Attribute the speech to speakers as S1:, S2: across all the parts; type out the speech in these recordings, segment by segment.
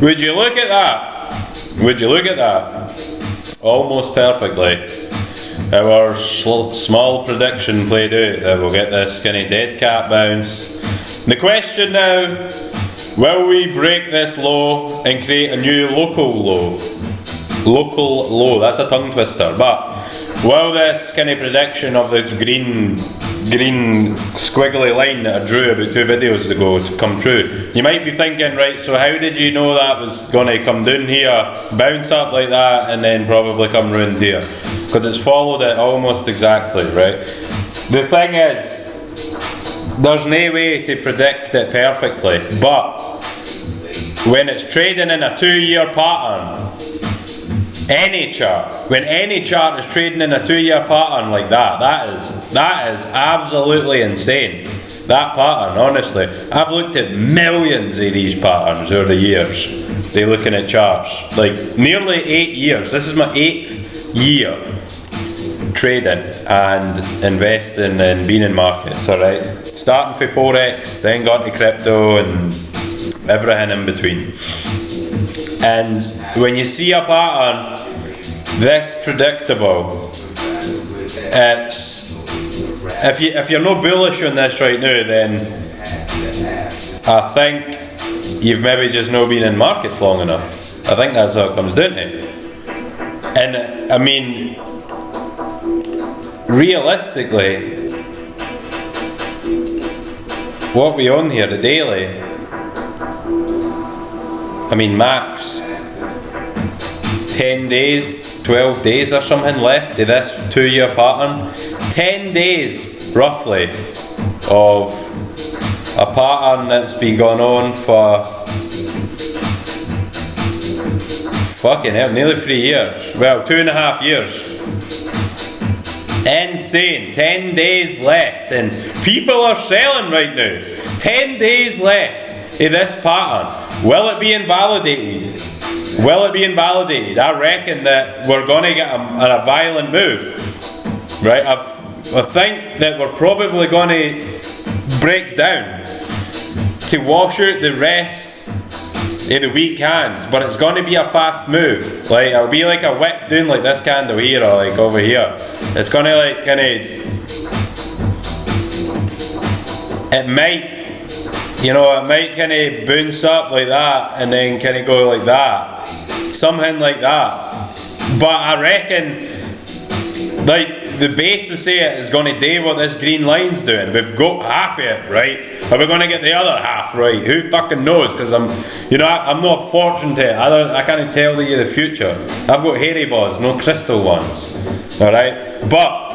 S1: Would you look at that? Would you look at that? Almost perfectly. Our small prediction played out that we'll get this kind of dead cat bounce. The question now, will we break this low and create a new local low? Local low, that's a tongue twister, but will this kind of prediction of the green squiggly line that I drew about 2 videos ago to come true? You might be thinking, right, so how did you know that was going to come down here, bounce up like that, and then probably come round here? Because it's followed it almost exactly, right? The thing is, there's no way to predict it perfectly, but when it's trading in a 2-year pattern, when any chart is trading in a 2-year pattern like that, that is absolutely insane. That pattern, honestly, I've looked at millions of these patterns over the years. They're looking at charts, like nearly 8 years. This is my 8th year trading and investing and being in markets. All right, starting for forex, then got to crypto and everything in between. And when you see a pattern this predictable, it's, if you're not bullish on this right now, then I think you've maybe just not been in markets long enough. I think that's how it comes down to. And I mean, realistically, what we on here, the daily, I mean, max 10 days, 12 days or something left of this 2-year pattern. 10 days, roughly, of a pattern that's been going on for fucking hell, nearly 3 years. Well, 2.5 years. Insane. 10 days left, and people are selling right now. 10 days left of this pattern. Will it be invalidated? Will it be invalidated? I reckon that we're going to get a violent move, right? I think that we're probably going to break down to wash out the rest of the weak hands, but it's going to be a fast move. Like, it'll be like a wick doing like this candle here or like over here. It's going to like kind of, it might kind of bounce up like that and then kind of go like that, something like that. But I reckon, like, the base to say it is going to do what this green line's doing. We've got half of it right. Are we going to get the other half right? Who fucking knows? Because I'm not a fortune teller. I can't tell you the future. I've got hairy balls, no crystal ones. All right, but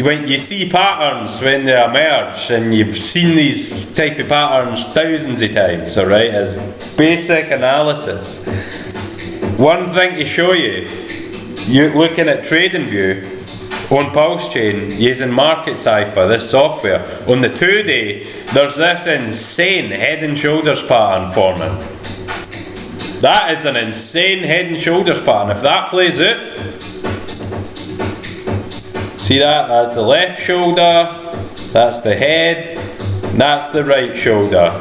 S1: when you see patterns when they emerge, and you've seen these type of patterns thousands of times, all right, as basic analysis. One thing to show you, you're looking at TradingView on Pulsechain using Market Cipher, this software. On the 2-day, there's this insane head and shoulders pattern forming. That is an insane head and shoulders pattern. If that plays out, see that? That's the left shoulder, that's the head, that's the right shoulder.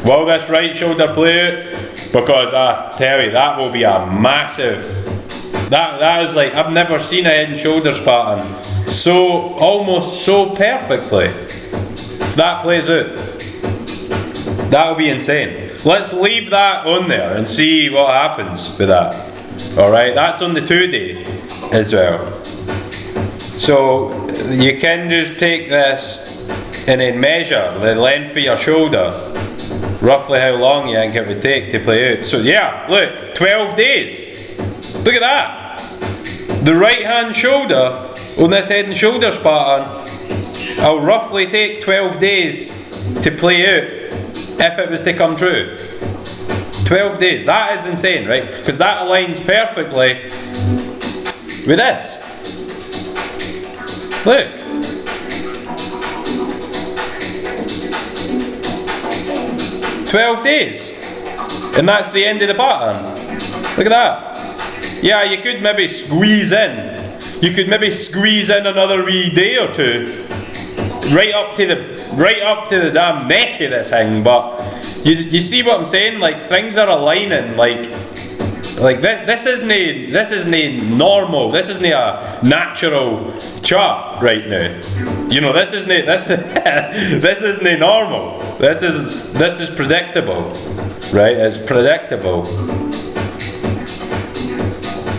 S1: Will this right shoulder play out? Because I tell you, that will be a massive. That is like, I've never seen a head and shoulders pattern almost so perfectly. If that plays out, that'll be insane. Let's leave that on there and see what happens with that. Alright, that's on the 2-day as well. So you can just take this and then measure the length of your shoulder, roughly how long you think it would take to play out. So yeah, look, 12 days. Look at that. The right hand shoulder on this head and shoulders pattern will roughly take 12 days to play out if it was to come true. 12 days. That is insane, right? Because that aligns perfectly with this. Look. "12 days. And that's the end of the pattern. Look at that. Yeah, you could maybe squeeze in. You could maybe squeeze in another wee day or two. Right up to the right up to the damn neck of this thing, but you see what I'm saying? Like, things are aligning, like this isn't normal. This isn't a natural chart right now. You know, this isn't normal. This is predictable, right? It's predictable.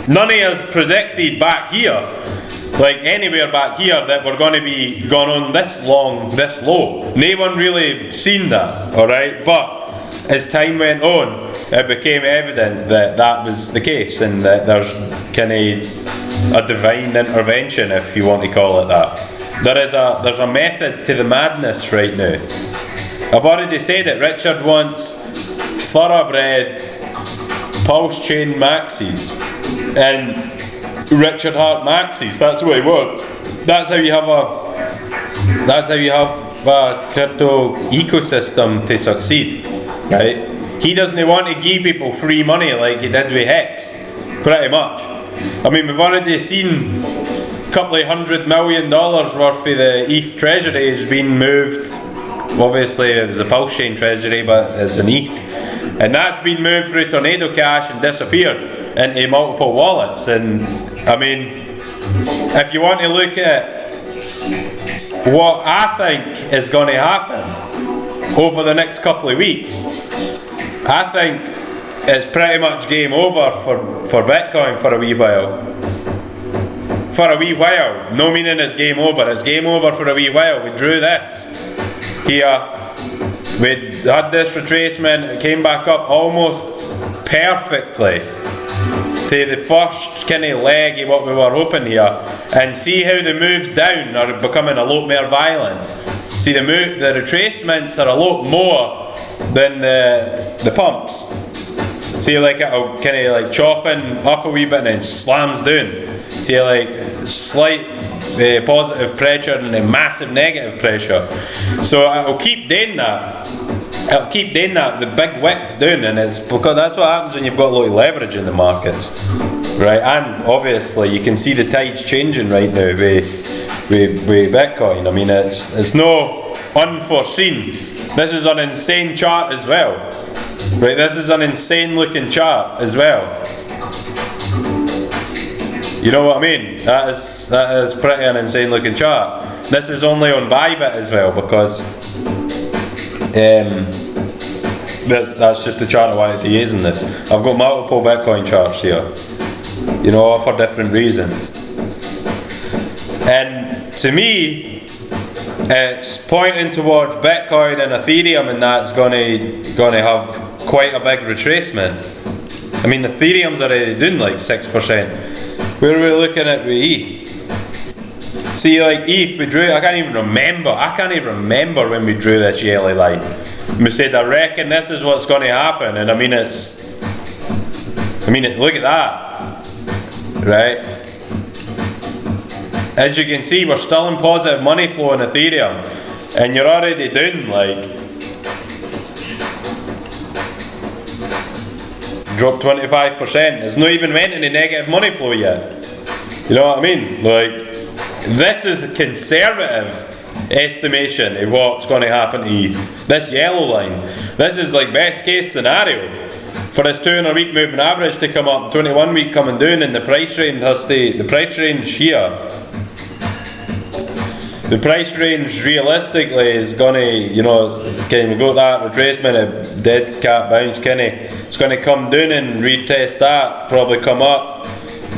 S1: None of us predicted back here, like anywhere back here, that we're going to be going on this long, this low. No one really seen that, all right? But as time went on, it became evident that that was the case, and that there's kind of a divine intervention, if you want to call it that. There's a method to the madness right now. I've already said it. Richard wants thoroughbred Pulsechain maxis and Richard Hart maxis. That's what he wants. That's how you have a crypto ecosystem to succeed, right? He doesn't want to give people free money like he did with Hex, pretty much. I mean, we've already seen a couple of $100 million worth of the ETH treasury has been moved. Obviously, it was a Pulsechain treasury, but it's an ETH. And that's been moved through Tornado Cash and disappeared into multiple wallets. And I mean, if you want to look at what I think is going to happen over the next couple of weeks, I think it's pretty much game over for Bitcoin for a wee while. For a wee while. No meaning it's game over. It's game over for a wee while. We drew this here. We had this retracement. It came back up almost perfectly to the first kind of leg of what we were hoping here. And see how the moves down are becoming a lot more violent. See, the retracements are a lot more than the pumps. See, like it'll kind of like chopping up a wee bit and then slams down. See, like slight positive pressure and then massive negative pressure. So it'll keep doing that. It'll keep doing that. The big wick's down, and it's because that's what happens when you've got a lot of leverage in the markets, right? And obviously, you can see the tides changing right now with Bitcoin. I mean, it's no unforeseen. This is an insane chart as well, right? This is an insane looking chart as well. You know what I mean? That is pretty an insane looking chart. This is only on Bybit as well, because that's just the chart I wanted to use in this. I've got multiple Bitcoin charts here, you know, for different reasons. And to me, it's pointing towards Bitcoin and Ethereum, and that's gonna have quite a big retracement. I mean, Ethereum's already doing like 6%. Where are we looking at with ETH? See, like ETH, we drew. I can't even remember when we drew this yellow line. We said, I reckon this is what's going to happen, and I mean, look at that, right? As you can see, we're still in positive money flow in Ethereum, and you're already doing like dropped 25%. It's not even went into negative money flow yet. You know what I mean? Like, this is a conservative estimation of what's going to happen to ETH. This yellow line, this is like best case scenario for this 200 week moving average to come up, 21 week coming down, and the price range has to, the price range here, the price range realistically is going to, you know, can we got that retracement, a dead cat bounce, it's going to come down and retest that, probably come up,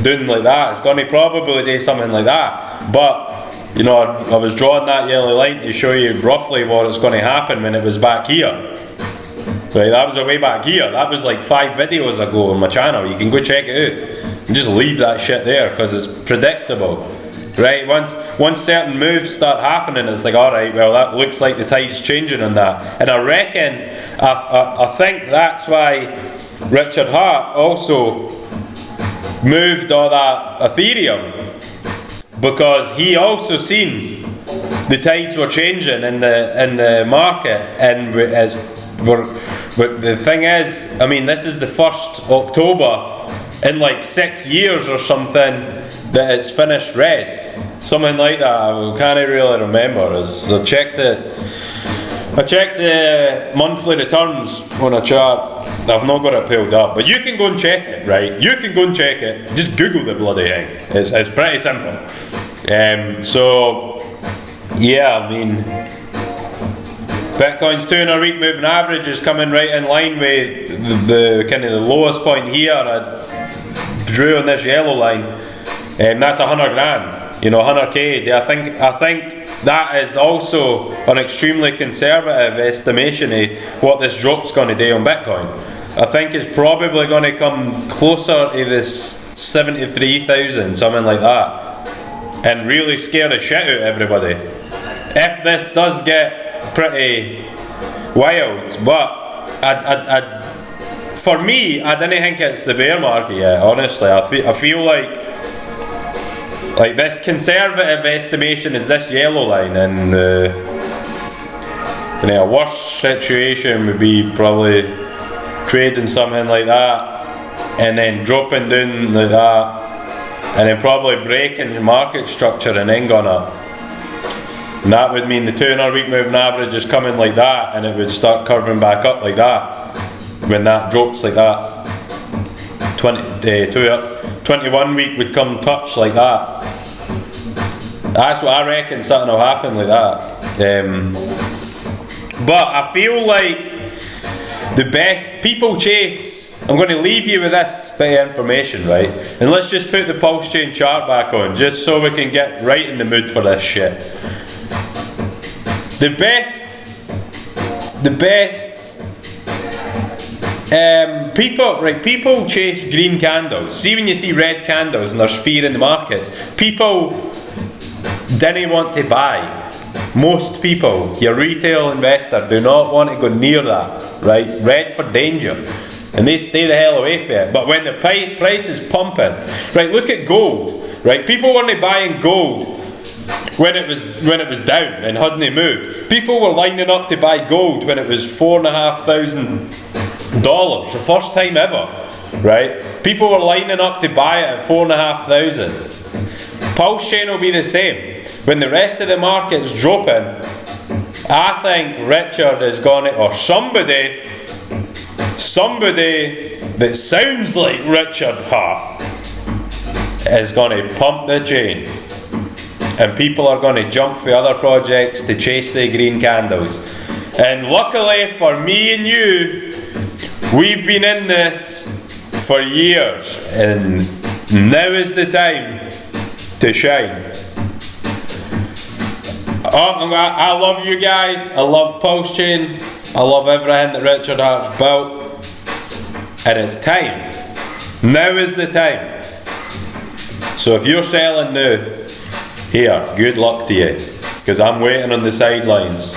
S1: down like that. It's going to probably do something like that. But, you know, I was drawing that yellow line to show you roughly what is going to happen when it was back here. Right, that was way back here. That was like 5 videos ago on my channel. You can go check it out. And just leave that shit there, because it's predictable. Right, once certain moves start happening, it's like, alright, well, that looks like the tide's changing on that. And I reckon, I think that's why Richard Hart also moved all that Ethereum, because he also seen the tides were changing in the market, and but the thing is, I mean, this is the 1st October in like 6 years or something that it's finished red. Something like that. I can't really remember. I checked the monthly returns on a chart. I've not got it pulled up, but you can go and check it, right? You can go and check it. Just Google the bloody thing. It's pretty simple. So yeah, I mean, Bitcoin's 200-week moving average is coming right in line with the kind of the lowest point here. I drew on this yellow line, and that's 100 grand. You know, 100k. I think that is also an extremely conservative estimation of what this drop's going to do on Bitcoin. I think it's probably going to come closer to this 73,000, something like that, and really scare the shit out of everybody. If this does get pretty wild, but for me, I don't think it's the bear market yet. Honestly, I feel like this conservative estimation is this yellow line, and a worse situation would be probably trading something like that and then dropping down like that and then probably breaking the market structure and then going up. And that would mean the 200-week moving average is coming like that, and it would start curving back up like that when that drops like that. 21-week would come touch like that. That's what I reckon, something will happen like that. But I feel like the best people chase. I'm going to leave you with this bit of information, right? And let's just put the Pulsechain chart back on, just so we can get right in the mood for this shit. The best people chase green candles. See, when you see red candles and there's fear in the markets, people didn't want to buy. Most people, your retail investor, do not want to go near that, right? Red for danger, and they stay the hell away from it. But when the price is pumping, right? Look at gold, right? People weren't buying gold when it was down and hadn't moved. People were lining up to buy gold when it was $4,500, the first time ever, right? People were lining up to buy it at $4,500. Pulsechain will be the same. When the rest of the market's dropping, I think Richard is going to, or somebody that sounds like Richard Hart is going to pump the chain, and people are going to jump for other projects to chase the green candles. And luckily for me and you, we've been in this for years, and now is the time to shine. I love you guys. I love Pulsechain. I love everything that Richard Hart's built. And it's time. Now is the time. So if you're selling now, here, good luck to you. Because I'm waiting on the sidelines,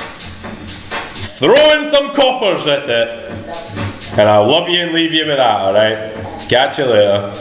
S1: throwing some coppers at it. And I'll love you and leave you with that, alright? Catch you later.